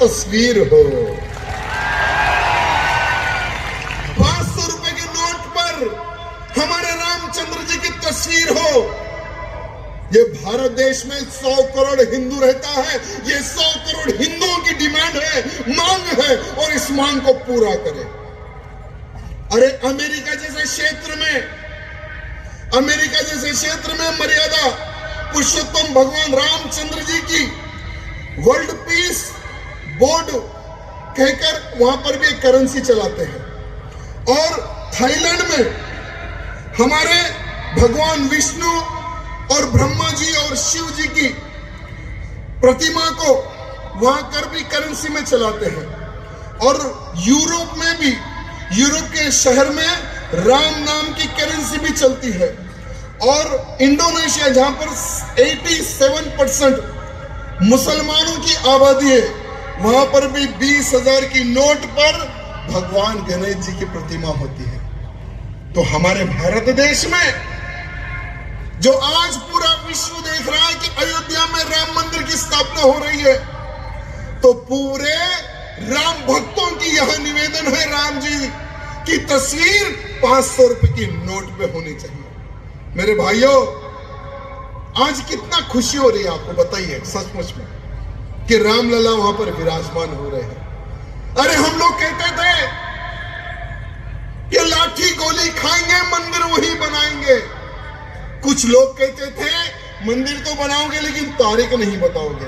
तस्वीर हो, 500 रुपए के नोट पर हमारे रामचंद्र जी की तस्वीर हो। ये भारत देश में 100 करोड़ हिंदू रहता है, ये 100 करोड़ हिंदुओं की डिमांड है, मांग है, और इस मांग को पूरा करे। अरे अमेरिका जैसे क्षेत्र में मर्यादा पुरुषोत्तम भगवान रामचंद्र जी की वर्ल्ड पीस बोर्ड कहकर वहां पर भी करेंसी चलाते हैं। और थाईलैंड में हमारे भगवान विष्णु और ब्रह्मा जी और शिव जी की प्रतिमा को वहां कर भी करेंसी में चलाते हैं। और यूरोप में भी, यूरोप के शहर में राम नाम की करेंसी भी चलती है। और इंडोनेशिया जहां पर 87% मुसलमानों की आबादी है, वहां पर भी 20,000 की नोट पर भगवान गणेश जी की प्रतिमा होती है। तो हमारे भारत देश में जो आज पूरा विश्व देख रहा है कि अयोध्या में राम मंदिर की स्थापना हो रही है, तो पूरे राम भक्तों की यह निवेदन है, राम जी की तस्वीर 500 रुपए की नोट पे होनी चाहिए। मेरे भाइयों, आज कितना खुशी हो रही है आपको बताइए सचमुच में कि रामलला वहां पर विराजमान हो रहे हैं। अरे हम लोग कहते थे कि लाठी गोली खाएंगे, मंदिर वही बनाएंगे। कुछ लोग कहते थे मंदिर तो बनाओगे लेकिन तारीख नहीं बताओगे।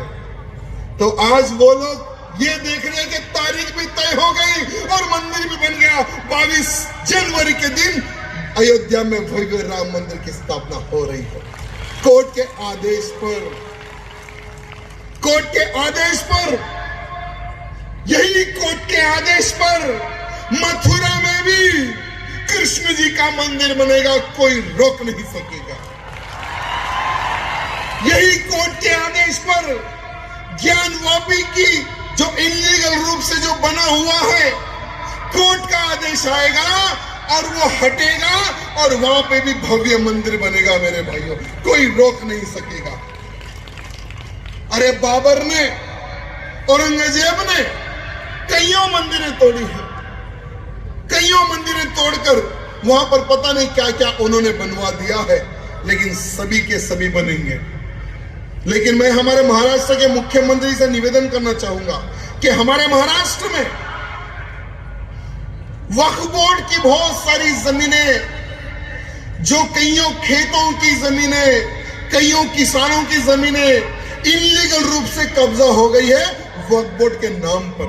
तो आज वो लोग ये देख रहे हैं कि तारीख भी तय हो गई और मंदिर भी बन गया। 22 जनवरी के दिन अयोध्या में भव्य राम मंदिर की स्थापना हो रही है। कोर्ट के आदेश पर यही कोर्ट के आदेश पर मथुरा में भी कृष्ण जी का मंदिर बनेगा, कोई रोक नहीं सकेगा। यही कोर्ट के आदेश पर ज्ञानवापी की जो इलीगल रूप से जो बना हुआ है, कोर्ट का आदेश आएगा और वो हटेगा और वहां पे भी भव्य मंदिर बनेगा। मेरे भाइयों, कोई रोक नहीं सकेगा। अरे बाबर ने, औरंगजेब ने कईयों मंदिरें तोड़ी है, कईयों मंदिरें तोड़कर वहां पर पता नहीं क्या क्या उन्होंने बनवा दिया है, लेकिन सभी के सभी बनेंगे। लेकिन मैं हमारे महाराष्ट्र के मुख्यमंत्री से निवेदन करना चाहूंगा कि हमारे महाराष्ट्र में वक्फ बोर्ड की बहुत सारी जमीनें, जो कईयों खेतों की जमीनें, कईयों किसानों की जमीनें इलीगल रूप से कब्जा हो गई है वक्फ बोर्ड के नाम पर।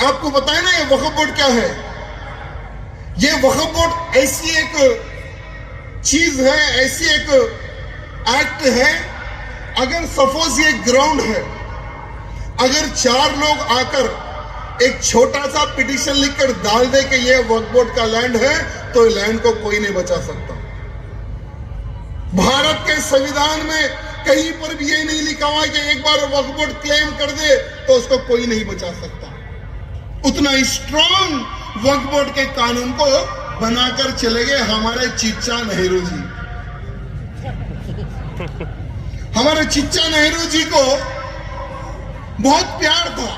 आपको बताए ना ये वक्फ बोर्ड क्या है? ये वक्फ बोर्ड ऐसी एक चीज है, ऐसी एक एक्ट है, अगर सपोज ये ग्राउंड है, अगर 4 लोग आकर एक छोटा सा पिटीशन लिखकर डाल दे कि ये वक्फ बोर्ड का लैंड है, तो लैंड को कोई नहीं बचा सकता। भारत के संविधान में कहीं पर भी ये नहीं लिखा हुआ है कि एक बार वक्फ बोर्ड क्लेम कर दे तो उसको कोई नहीं बचा सकता। उतना स्ट्रॉन्ग वक्फ बोर्ड के कानून को बनाकर चले गए हमारे चिच्चा नेहरू जी। हमारे चिच्चा नेहरू जी को बहुत प्यार था।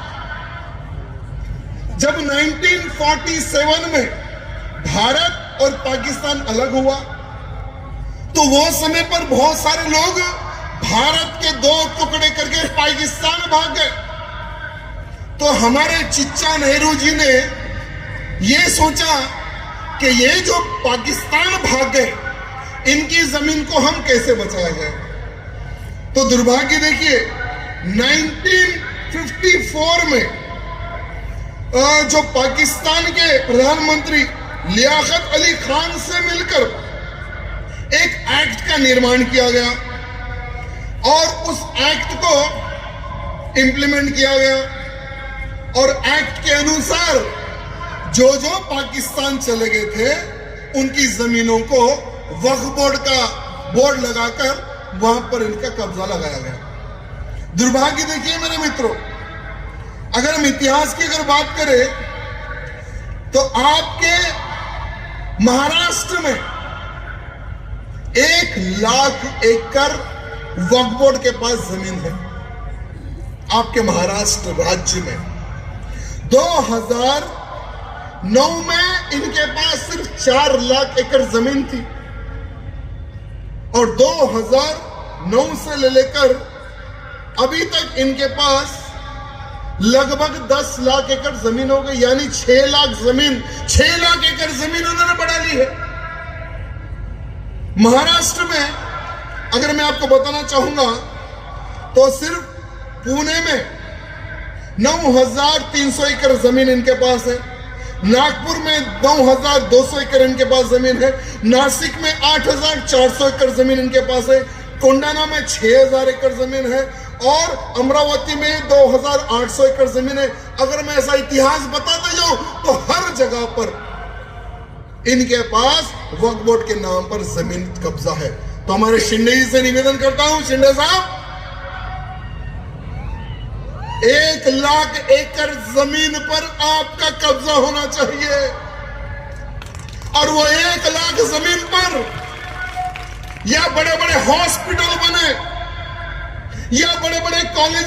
जब 1947 में भारत और पाकिस्तान अलग हुआ, तो वो समय पर बहुत सारे लोग भारत के 2 टुकड़े करके पाकिस्तान भाग गए। तो हमारे चिच्चा नेहरू जी ने ये सोचा कि ये जो पाकिस्तान भाग गए, इनकी जमीन को हम कैसे बचाया जाए। तो दुर्भाग्य देखिए, 1954 में जो पाकिस्तान के प्रधानमंत्री लियाकत अली खान से मिलकर एक एक्ट का निर्माण किया गया और उस एक्ट को इंप्लीमेंट किया गया। और एक्ट के अनुसार जो जो पाकिस्तान चले गए थे, उनकी जमीनों को वक्फ बोर्ड का बोर्ड लगाकर वहां पर इनका कब्जा लगाया गया। दुर्भाग्य देखिए मेरे मित्रों, अगर हम इतिहास की अगर बात करें तो आपके महाराष्ट्र में 1 लाख एकड़ वक्फ बोर्ड के पास जमीन है। आपके महाराष्ट्र राज्य में। 2009 में इनके पास सिर्फ 4 लाख एकड़ जमीन थी और 2009 से लेकर अभी तक इनके पास लगभग 10 लाख एकड़ जमीन हो गई, यानी 6 लाख एकड़ जमीन उन्होंने बढ़ा ली है। महाराष्ट्र में अगर मैं आपको बताना चाहूंगा तो सिर्फ पुणे में 9,300 एकड़ जमीन इनके पास है, नागपुर में 9,200 एकड़ इनके पास जमीन है, नासिक में 8,400 एकड़ जमीन इनके पास है, कोंडाना में 6,000 एकड़ जमीन है और अमरावती में 2,800 एकड़ जमीन है। अगर मैं ऐसा इतिहास बताते जाऊं तो हर जगह पर इनके पास वक्फ बोर्ड के नाम पर जमीन कब्जा है। तो हमारे शिंदे जी से निवेदन करता हूं, शिंदे साहब, 1 लाख एकड़ जमीन पर आपका कब्जा होना चाहिए और वो 1 लाख जमीन पर या बड़े बड़े हॉस्पिटल बने या बड़े बड़े कॉलेज